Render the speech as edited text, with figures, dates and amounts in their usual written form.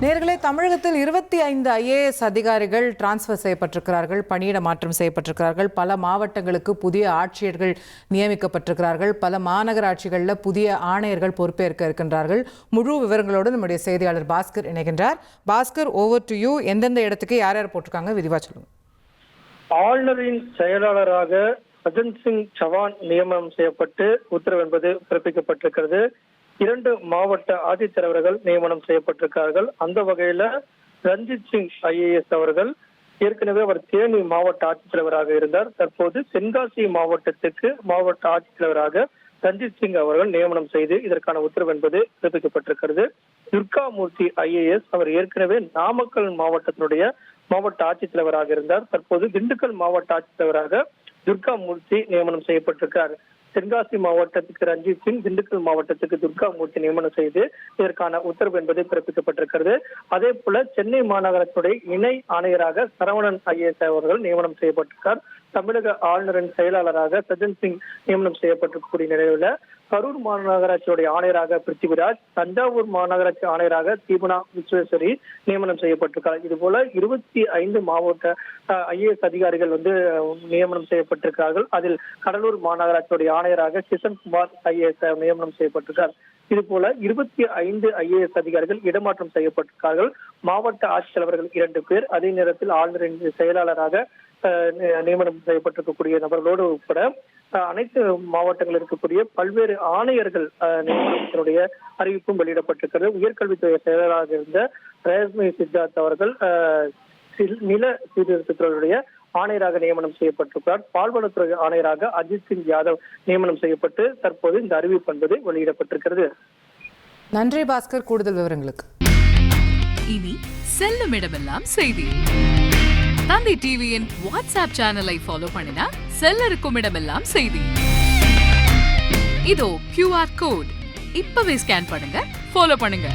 நேர்களே, தமிழகத்தில் 25 IAS அதிகாரிகள் டிரான்ஸ்ஃபர் செய்யப்பட்டிருக்கிறார்கள், பணியிட மாற்றம் செய்யப்பட்டிருக்கிறார்கள். பல மாவட்டங்களுக்கு புதிய ஆட்சியர்கள் நியமிக்கப்பட்டிருக்கிறார்கள். பல மாநகராட்சிகளில் புதிய ஆணையர்கள் பொறுப்பேற்க இருக்கின்றார்கள். முழு விவரங்களோடு நம்முடைய செய்தியாளர் பாஸ்கர் இணைகின்றார். Bhaskar, over to you. எந்தெந்த இடத்துக்கு யார் யார் போட்டிருக்காங்க, விரிவா சொல்லுங்க. ஆளுநரின் செயலாளராக சஜன் சிங் சவான் நியமனம் செய்யப்பட்டு உத்தரவு என்பது பிறப்பிக்கப்பட்டிருக்கிறது. 2 மாவட்ட ஆட்சித்தலைவர்கள் நியமனம் செய்யப்பட்டிருக்கிறார்கள். அந்த வகையில ரஞ்சித் சிங் IAS அவர்கள் ஏற்கனவே அவர் தேனி மாவட்ட ஆட்சித்தலைவராக இருந்தார். தற்போது தென்காசி மாவட்டத்துக்கு மாவட்ட ஆட்சித்தலைவராக ரஞ்சித் சிங் அவர்கள் நியமனம் செய்து இதற்கான உத்தரவு என்பது பிறப்பிக்கப்பட்டிருக்கிறது. துர்காமூர்த்தி IAS அவர் ஏற்கனவே நாமக்கல் மாவட்டத்தினுடைய மாவட்ட ஆட்சித்தலைவராக இருந்தார். தற்போது திண்டுக்கல் மாவட்ட ஆட்சித்தலைவராக துர்காமூர்த்தி நியமனம் செய்யப்பட்டிருக்கிறார். தென்காசி மாவட்டத்துக்கு ரஞ்சித் சிங், திண்டுக்கல் மாவட்டத்துக்கு துர்காமூர்த்தி நியமனம் செய்து இதற்கான உத்தரவு என்பது பிறப்பிக்கப்பட்டிருக்கிறது. அதே போல சென்னை மாநகரத்துடைய இணை ஆணையராக சரவணன் IAS அவர்கள் நியமனம் செய்யப்பட்டிருக்கார். தமிழக ஆளுநரின் செயலாளராக சஜன் சிங் நியமனம் செய்யப்பட்டிருக்கக்கூடிய நிலையில கரூர் மாநகராட்சியுடைய ஆணையராக பிருத்திவிராஜ், தஞ்சாவூர் மாநகராட்சி ஆணையராக தீபனா விஸ்வேஸ்வரி நியமனம் செய்யப்பட்டிருக்கார். இது போல 25 மாவட்ட IAS அதிகாரிகள் நியமனம் செய்யப்பட்டிருக்கிறார்கள். அதில் கடலூர் மாநகராட்சியுடைய ஆணையராக கிஷன்குமார் IAS நியமனம் செய்யப்பட்டிருக்கார். இது போல 25 IAS அதிகாரிகள் இடமாற்றம் செய்யப்பட்டிருக்கிறார்கள். மாவட்ட ஆட்சித்தலைவர்கள் 2 பேர், அதே நேரத்தில் ஆளுநரின் செயலாளராக நியமனம் செய்யப்பட்டிருக்கக்கூடிய நபர்களோடு உட்பட அனைத்து மாவட்டங்களில் இருக்கக்கூடிய பல்வேறு ஆணையர்கள் நியமனத்தினுடைய அறிவிப்பும் வெளியிடப்பட்டிருக்கிறது. உயர்கல்வித்துறை செயலராக இருந்த ரேஷ்மி சித்தார்த் அவர்கள் நில சீர்திருத்தத்துறையுடைய ஆணையராக நியமனம் செய்யப்பட்டிருக்கிறார். பால்வளத்துறை ஆணையராக அஜித் சிங் யாதவ் நியமனம் செய்யப்பட்டு தற்போது இந்த அறிவிப்பு என்பது வெளியிடப்பட்டிருக்கிறது. நன்றி பாஸ்கர், கூடுதல் விவரங்களுக்கு. இனி செல்லும் இடமெல்லாம் செய்தி. தந்தி டிவியின் வாட்ஸ்அப் சேனலை ஃபாலோ பண்ணினா செல்ல இருக்கும் இடமெல்லாம் செய்தி. இதோ QR கோட், இப்பவே ஸ்கேன் பண்ணுங்க, ஃபாலோ பண்ணுங்க.